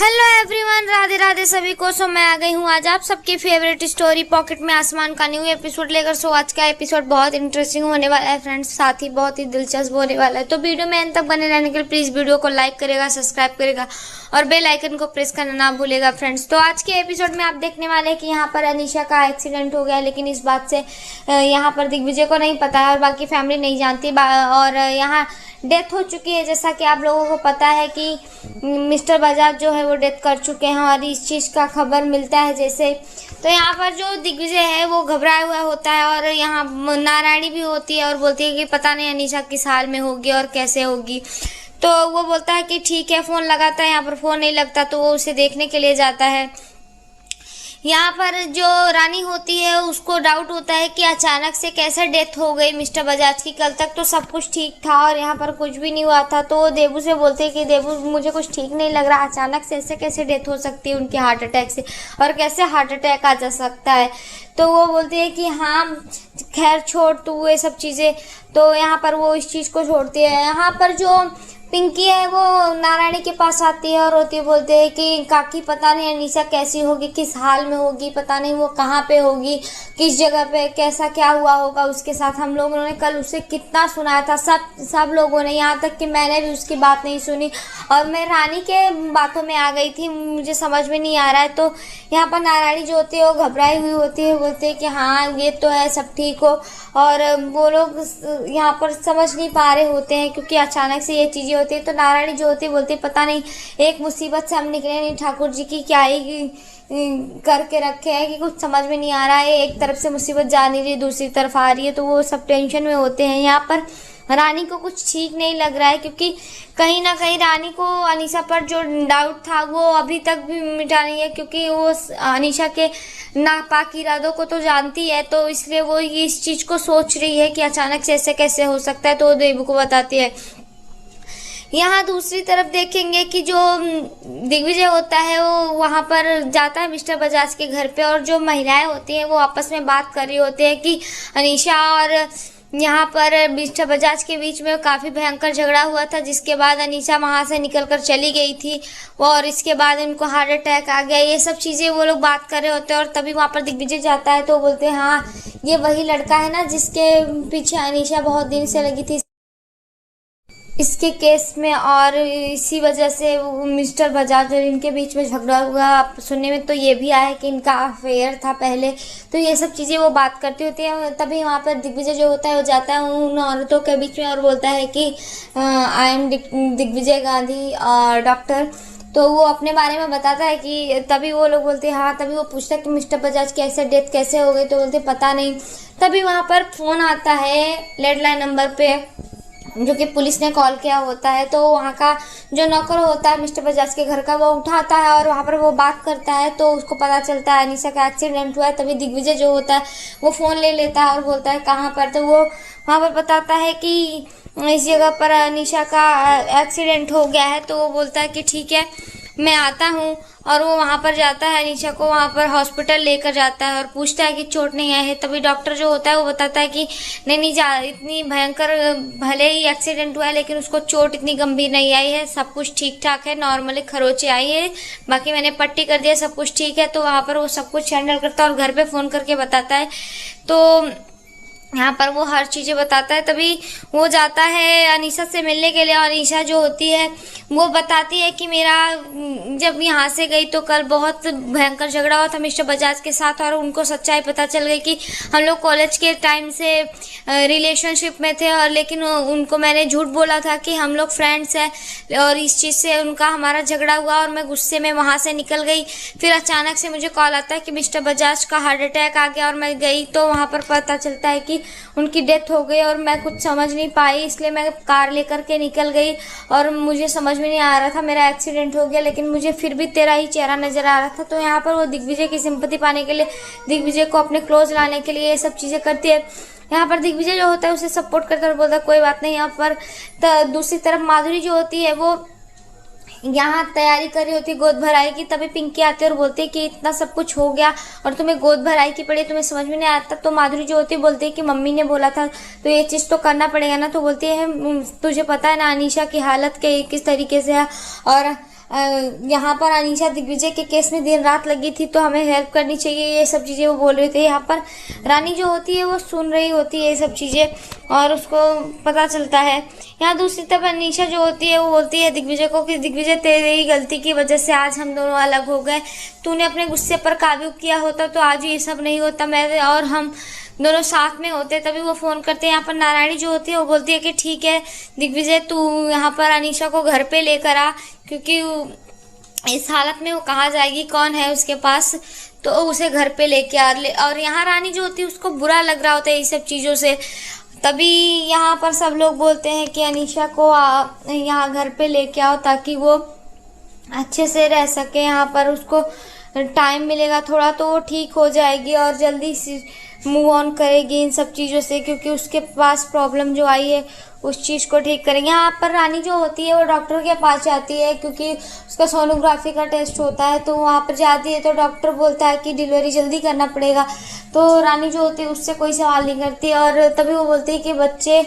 Hello everyone, Radhe Radhe सभी को। सो मैं आ गई हूँ आज आप सबकी फेवरेट स्टोरी पॉकेट में आसमान का न्यू एपिसोड लेकर। सो आज का एपिसोड बहुत इंटरेस्टिंग होने वाला है फ्रेंड्स, साथ ही बहुत ही दिलचस्प होने वाला है। तो वीडियो में अंत तक बने रहने के लिए प्लीज़ वीडियो को लाइक करेगा, सब्सक्राइब करेगा और बेल आइकन को प्रेस करना ना भूलेगा फ्रेंड्स। तो आज के एपिसोड में आप देखने वाले हैं कि यहाँ पर अनीशा का एक्सीडेंट हो गया, लेकिन इस बात से यहाँ पर दिग्विजय को नहीं पता है और बाकी फैमिली नहीं जानती। और यहाँ डेथ हो चुकी है, जैसा कि आप लोगों को पता है कि मिस्टर बजाज जो है वो डेथ कर चुके हैं और इस चीज़ का खबर मिलता है जैसे। तो यहाँ पर जो दिग्विजय है वो घबराया हुआ होता है और यहाँ नारायणी भी होती है और बोलती है कि पता नहीं अनीशा किस हाल में होगी और कैसे होगी। तो वो बोलता है कि ठीक है, फ़ोन लगाता है। यहाँ पर फ़ोन नहीं लगता तो वो उसे देखने के लिए जाता है। यहाँ पर जो रानी होती है उसको डाउट होता है कि अचानक से कैसे डेथ हो गई मिस्टर बजाज की। कल तक तो सब कुछ ठीक था और यहाँ पर कुछ भी नहीं हुआ था। तो वो देबू से बोलते हैं कि देबू मुझे कुछ ठीक नहीं लग रहा, अचानक से ऐसे कैसे डेथ हो सकती है उनके हार्ट अटैक से, और कैसे हार्ट अटैक आ जा सकता है। तो वो बोलते हैं कि हाँ खैर छोड़ तू ये सब चीज़ें। तो यहाँ पर वो इस चीज़ को छोड़ती है। यहाँ पर जो पिंकी है वो नारायणी के पास आती है और रोती बोलते हैं कि काकी पता नहीं अनीशा कैसी होगी, किस हाल में होगी, पता नहीं वो कहाँ पे होगी, किस जगह पे, कैसा क्या हुआ होगा उसके साथ। हम लोगों ने कल उसे कितना सुनाया था, सब लोगों ने, यहाँ तक कि मैंने भी उसकी बात नहीं सुनी और मैं रानी के बातों में आ गई थी, मुझे समझ में नहीं आ रहा है। तो यहाँ पर नारायणी जो होती है वो घबराई हुई होती है, बोलते हैं कि हाँ ये तो है, सब ठीक हो। और वो लोग यहाँ पर समझ नहीं पा रहे होते हैं क्योंकि अचानक से ये चीज़ें होती है। तो नारायणी जो होती है बोलती है पता नहीं एक मुसीबत से हम निकले नहीं, ठाकुर जी की क्या ही करके रखे हैं कि कुछ समझ में नहीं आ रहा है। एक तरफ से मुसीबत जा नहीं रही, दूसरी तरफ आ रही है, तो वो सब टेंशन में होते हैं। यहाँ पर रानी को कुछ ठीक नहीं लग रहा है क्योंकि कहीं ना कहीं रानी को अनीशा पर जो डाउट था वो अभी तक भी मिटा नहीं है, क्योंकि वो अनीशा के नापाक इरादों को तो जानती है, तो इसलिए वो इस चीज़ को सोच रही है कि अचानक से ऐसे कैसे हो सकता है। तो वो देबू को बताती है। यहाँ दूसरी तरफ देखेंगे कि जो दिग्विजय होता है वो वहाँ पर जाता है मिस्टर बजाज के घर पे, और जो महिलाएं होती हैं वो आपस में बात कर रही होती है कि अनीशा और यहाँ पर मिस्टर बजाज के बीच में काफ़ी भयंकर झगड़ा हुआ था, जिसके बाद अनीशा वहाँ से निकलकर चली गई थी और इसके बाद इनको हार्ट अटैक आ गया। ये सब चीज़ें वो लोग बात कर रहे होते हैं और तभी वहाँ पर दिग्विजय जाता है। तो बोलते हैं हाँ ये वही लड़का है ना जिसके पीछे अनीशा बहुत दिन से लगी थी इसके केस में, और इसी वजह से मिस्टर बजाज और इनके बीच में झगड़ा हुआ। सुनने में तो ये भी आया कि इनका अफेयर था पहले। तो ये सब चीज़ें वो बात करती होती हैं। तभी वहाँ पर दिग्विजय जो होता है वो जाता है उन औरतों के बीच में और बोलता है कि I am Digvijay Gandhi doctor. तो वो अपने बारे में बताता है कि तभी वो लोग बोलते हैं हाँ। तभी वो पूछता है कि मिस्टर बजाज की ऐसे डेथ कैसे हो गई, तो बोलते पता नहीं। तभी वहाँ पर फ़ोन आता है लैंडलाइन नंबर पे जो कि पुलिस ने कॉल किया होता है। तो वहाँ का जो नौकर होता है मिस्टर बजाज के घर का वो उठाता है और वहाँ पर वो बात करता है। तो उसको पता चलता है अनीशा का एक्सीडेंट हुआ है। तभी दिग्विजय जो होता है वो फ़ोन ले लेता है और बोलता है कहाँ पर। तो वो वहाँ पर बताता है कि इस जगह पर अनीशा का एक्सीडेंट हो गया है। तो वो बोलता है कि ठीक है मैं आता हूँ, और वो वहाँ पर जाता है, अनीशा को वहाँ पर हॉस्पिटल लेकर जाता है और पूछता है कि चोट नहीं आई है। तभी डॉक्टर जो होता है वो बताता है कि नहीं इतनी भयंकर, भले ही एक्सीडेंट हुआ है लेकिन उसको चोट इतनी गंभीर नहीं आई है, सब कुछ ठीक ठाक है, नॉर्मली खरोंचे आई है, बाकी मैंने पट्टी कर दिया, सब कुछ ठीक है। तो वहाँ पर वो सब कुछ हैंडल करता है और घर पर फ़ोन करके बताता है। तो यहाँ पर वो हर चीज़ें बताता है। तभी वो जाता है अनीशा से मिलने के लिए और अनीशा जो होती है वो बताती है कि मेरा जब यहाँ से गई तो कल बहुत भयंकर झगड़ा हुआ था मिस्टर बजाज के साथ, और उनको सच्चाई पता चल गई कि हम लोग कॉलेज के टाइम से रिलेशनशिप में थे, और लेकिन उनको मैंने झूठ बोला था कि हम लोग फ्रेंड्स हैं, और इस चीज़ से उनका हमारा झगड़ा हुआ और मैं गुस्से में वहाँ से निकल गई। फिर अचानक से मुझे कॉल आता है कि मिस्टर बजाज का हार्ट अटैक आ गया और मैं गई तो वहाँ पर पता चलता है कि उनकी डेथ हो गई और मैं कुछ समझ नहीं पाई, इसलिए मैं कार लेकर के निकल गई और मुझे समझ में नहीं आ रहा था मेरा एक्सीडेंट हो गया, लेकिन मुझे फिर भी तेरा ही चेहरा नज़र आ रहा था। तो यहाँ पर वो दिग्विजय की सिंपैथी पाने के लिए, दिग्विजय को अपने क्लोज लाने के लिए ये सब चीज़ें करती है। यहाँ पर दिग्विजय जो होता है उसे सपोर्ट करता है और बोलता है कोई बात नहीं। यहाँ पर दूसरी तरफ माधुरी जो होती है वो यहाँ तैयारी कर रही होती गोद भराई की। तभी पिंकी आती है और बोलती है कि इतना सब कुछ हो गया और तुम्हें गोद भराई की पड़ी, तुम्हें समझ में नहीं आता। तो माधुरी जो होती है बोलती है कि मम्मी ने बोला था तो ये चीज़ तो करना पड़ेगा ना। तो बोलती है तुझे पता है ना अनीशा की हालत किस तरीके से है, और यहाँ पर अनीशा दिग्विजय के केस में दिन रात लगी थी, तो हमें हेल्प करनी चाहिए, ये सब चीज़ें वो बोल रहे थे। यहाँ पर रानी जो होती है वो सुन रही होती है ये सब चीज़ें और उसको पता चलता है। यहाँ दूसरी तरफ अनीशा जो होती है वो बोलती है दिग्विजय को कि दिग्विजय तेरी ही गलती की वजह से आज हम दोनों अलग हो गए, तूने अपने गुस्से पर काबू किया होता तो आज ये सब नहीं होता, मैं और हम दोनों साथ में होते। तभी वो फ़ोन करते हैं। यहाँ पर नारायणी जो होती है वो बोलती है कि ठीक है दिग्विजय, तू यहाँ पर अनीशा को घर पे लेकर आ, क्योंकि इस हालत में वो कहाँ जाएगी, कौन है उसके पास, तो उसे घर पे लेके आ ले। और यहाँ रानी जो होती है उसको बुरा लग रहा होता है ये सब चीज़ों से। तभी यहाँ पर सब लोग बोलते हैं कि अनीशा को यहाँ घर पे लेके आओ ताकि वो अच्छे से रह सके, यहाँ पर उसको टाइम मिलेगा थोड़ा तो वो ठीक हो जाएगी और जल्दी मूव ऑन करेगी इन सब चीज़ों से, क्योंकि उसके पास प्रॉब्लम जो आई है उस चीज़ को ठीक करेंगे। यहाँ पर रानी जो होती है वो डॉक्टर के पास जाती है क्योंकि उसका सोनोग्राफी का टेस्ट होता है, तो वहाँ पर जाती है तो डॉक्टर बोलता है कि डिलीवरी जल्दी करना पड़ेगा। तो रानी जो होती है उससे कोई सवाल नहीं करती और तभी वो बोलती है कि बच्चे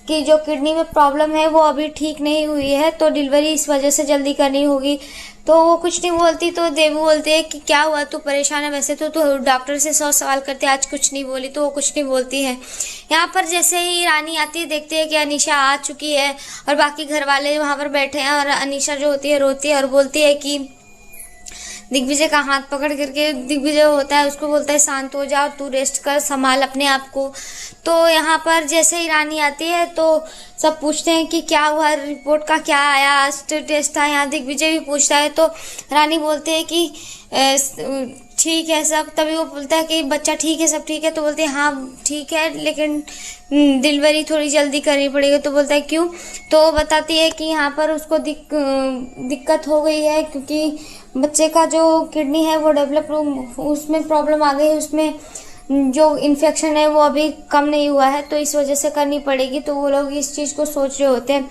की जो किडनी में प्रॉब्लम है वो अभी ठीक नहीं हुई है, तो डिलीवरी इस वजह से जल्दी करनी होगी। तो वो कुछ नहीं बोलती, तो देवू बोलते हैं कि क्या हुआ, तू परेशान है, वैसे तो डॉक्टर से 100 सवाल करते, आज कुछ नहीं बोली, तो वो कुछ नहीं बोलती है। यहाँ पर जैसे ही रानी आती है देखती है कि अनीशा आ चुकी है और बाकी घर वाले वहाँ पर बैठे हैं और अनीशा जो होती है रोती है और बोलती है कि दिग्विजय का हाथ पकड़ करके दिग्विजय होता है उसको बोलता है शांत हो जाओ, तू रेस्ट कर, संभाल अपने आप को। तो यहाँ पर जैसे ही रानी आती है तो सब पूछते हैं कि क्या हुआ, रिपोर्ट का क्या आया, आज टेस्ट आया। यहाँ दिग्विजय भी पूछता है तो रानी बोलते हैं कि ठीक है सब। तभी वो बोलता है कि बच्चा ठीक है, सब ठीक है, तो बोलते हैं हाँ ठीक है लेकिन डिलीवरी थोड़ी जल्दी करनी पड़ेगी। तो बोलता है क्यों, तो वो बताती है कि यहाँ पर उसको दिक्कत हो गई है क्योंकि बच्चे का जो किडनी है वो डेवलप उसमें प्रॉब्लम आ गई है, उसमें जो इन्फेक्शन है वो अभी कम नहीं हुआ है, तो इस वजह से करनी पड़ेगी। तो वो लोग इस चीज़ को सोच रहे होते हैं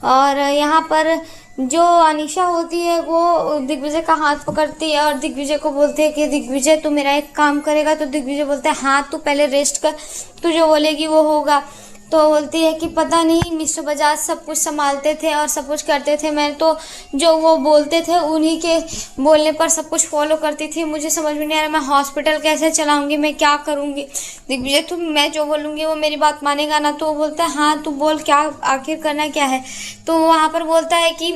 और यहाँ पर जो अनीशा होती है वो दिग्विजय का हाथ पकड़ती है और दिग्विजय को बोलती है कि दिग्विजय तू मेरा एक काम करेगा। तो दिग्विजय बोलता है हाँ तू पहले रेस्ट कर, तू जो बोलेगी वो होगा। तो बोलती है कि पता नहीं मिस्टर बजाज सब कुछ संभालते थे और सब कुछ करते थे, मैं तो जो वो बोलते थे उन्हीं के बोलने पर सब कुछ फॉलो करती थी, मुझे समझ में नहीं आ रहा मैं हॉस्पिटल कैसे चलाऊंगी, मैं क्या करूंगी। दिग्विजय तुम मैं जो बोलूँगी वो मेरी बात मानेगा ना। तो वो बोलता है हाँ तू बोल क्या आखिर करना क्या है। तो वहाँ पर बोलता है कि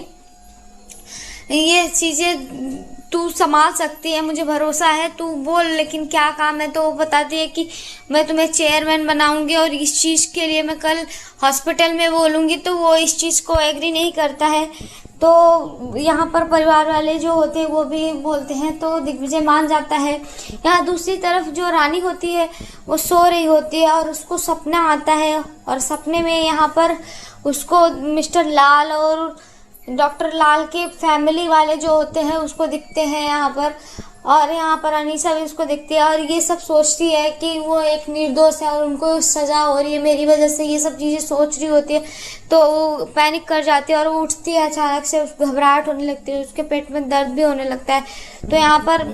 ये चीज़ें तू संभाल सकती है, मुझे भरोसा है, तू बोल लेकिन क्या काम है। तो वो बताती है कि मैं तुम्हें चेयरमैन बनाऊंगी और इस चीज़ के लिए मैं कल हॉस्पिटल में बोलूँगी। तो वो इस चीज़ को एग्री नहीं करता है। तो यहाँ पर परिवार वाले जो होते हैं वो भी बोलते हैं तो दिग्विजय मान जाता है। यहाँ दूसरी तरफ जो रानी होती है वो सो रही होती है और उसको सपना आता है और सपने में यहाँ पर उसको मिस्टर लाल और डॉक्टर लाल के फैमिली वाले जो होते हैं उसको दिखते हैं यहाँ पर, और यहाँ पर अनीशा भी उसको दिखती है और ये सब सोचती है कि वो एक निर्दोष है और उनको सज़ा हो रही है मेरी वजह से, ये सब चीज़ें सोच रही होती है। तो वो पैनिक कर जाती है और वो उठती है, अचानक से उसको घबराहट होने लगती है, उसके पेट में दर्द भी होने लगता है। तो यहाँ पर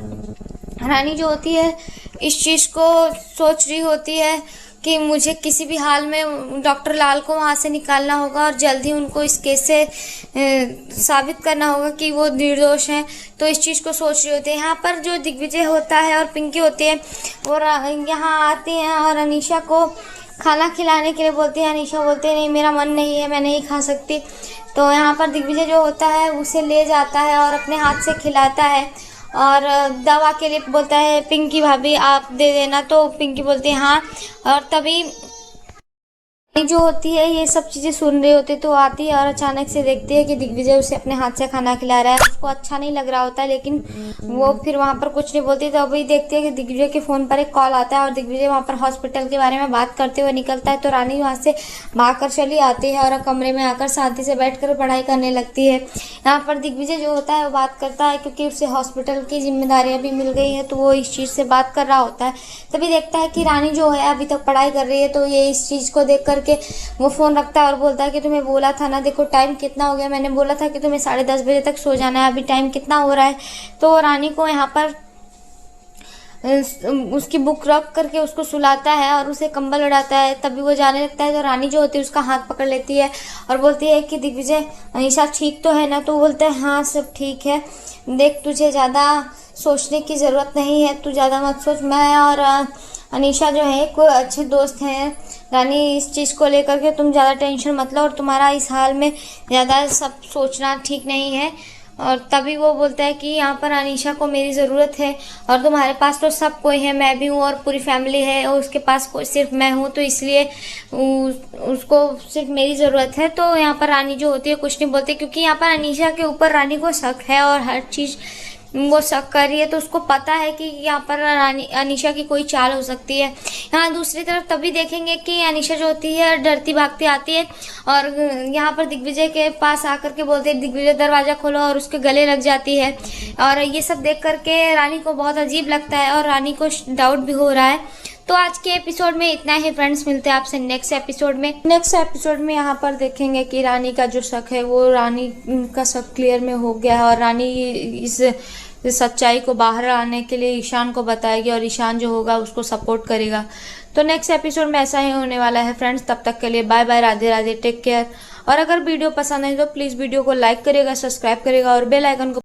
रानी जो होती है इस चीज़ को सोच रही होती है कि मुझे किसी भी हाल में डॉक्टर लाल को वहाँ से निकालना होगा और जल्दी उनको इस केस से साबित करना होगा कि वो निर्दोष हैं। तो इस चीज़ को सोच रही होती है। यहाँ पर जो दिग्विजय होता है और पिंकी होती है वो यहाँ आती हैं और अनीशा को खाना खिलाने के लिए बोलती है। अनीशा बोलती है नहीं मेरा मन नहीं है, मैं नहीं खा सकती। तो यहाँ पर दिग्विजय जो होता है उसे ले जाता है और अपने हाथ से खिलाता है और दवा के लिए बोलता है पिंकी भाभी आप दे देना। तो पिंकी बोलती है हाँ। और तभी जो होती है ये सब चीज़ें सुन रही होती है तो आती है और अचानक से देखती है कि दिग्विजय उसे अपने हाथ से खाना खिला रहा है। उसको अच्छा नहीं लग रहा होता है लेकिन वो फिर वहाँ पर कुछ नहीं बोलती। तो अभी देखती है कि दिग्विजय के फ़ोन पर एक कॉल आता है और दिग्विजय वहाँ पर हॉस्पिटल के बारे में बात करते हुए निकलता है। तो रानी वहाँ से भागकर चली आती है और कमरे में आकर शांति से बैठ कर पढ़ाई करने लगती है। यहाँ पर दिग्विजय जो होता है वो बात करता है क्योंकि उसे हॉस्पिटल की जिम्मेदारियाँ भी मिल गई हैं तो वो इस चीज़ से बात कर रहा होता है। तभी देखता है कि रानी जो है अभी तक पढ़ाई कर रही है तो ये इस चीज़ को देख करके वो फ़ोन रखता है और बोलता है कि तुम्हें बोला था ना, देखो टाइम कितना हो गया, मैंने बोला था कि तुम्हें 10:30 बजे तक सो जाना है, अभी टाइम कितना हो रहा है। तो रानी को यहाँ पर उसकी बुक रख करके उसको सुलाता है और उसे कंबल उड़ाता है। तभी वो जाने लगता है तो रानी जो होती है उसका हाथ पकड़ लेती है और बोलती है कि दिग्विजय, अनीशा ठीक तो है ना? तो वो बोलता है हाँ सब ठीक है, देख तुझे ज़्यादा सोचने की ज़रूरत नहीं है, तू ज़्यादा मत सोच। मैं और अनीशा जो है कोई अच्छे दोस्त हैं रानी, इस चीज़ को लेकर के तुम ज़्यादा टेंशन मत लो और तुम्हारा इस हाल में ज़्यादा सब सोचना ठीक नहीं है। और तभी वो बोलता है कि यहाँ पर अनीशा को मेरी ज़रूरत है और तुम्हारे पास तो सब कोई है, मैं भी हूँ और पूरी फैमिली है, और उसके पास कोई सिर्फ मैं हूँ, तो इसलिए उसको सिर्फ मेरी ज़रूरत है। तो यहाँ पर रानी जो होती है कुछ नहीं बोलती, क्योंकि यहाँ पर अनीशा के ऊपर रानी को शक है और हर चीज़ वो शक कर रही है, तो उसको पता है कि यहाँ पर अनीशा की कोई चाल हो सकती है। यहाँ दूसरी तरफ तभी देखेंगे कि अनीशा जो होती है डरती भागती आती है और यहाँ पर दिग्विजय के पास आकर के बोलते हैं दिग्विजय दरवाज़ा खोलो, और उसके गले लग जाती है। और ये सब देख करके रानी को बहुत अजीब लगता है और रानी को डाउट भी हो रहा है। तो आज के एपिसोड में इतना ही फ्रेंड्स, मिलते हैं आपसे नेक्स्ट एपिसोड में। नेक्स्ट एपिसोड में यहाँ पर देखेंगे कि रानी का जो शक है वो रानी का शक क्लियर में हो गया है और रानी इस सच्चाई को बाहर आने के लिए ईशान को बताएगी और ईशान जो होगा उसको सपोर्ट करेगा। तो नेक्स्ट एपिसोड में ऐसा ही होने वाला है फ्रेंड्स। तब तक के लिए bye bye, Radhe Radhe, take care. और अगर वीडियो पसंद आई तो प्लीज़ वीडियो को लाइक करिएगा, सब्सक्राइब करिएगा और बेल आइकन को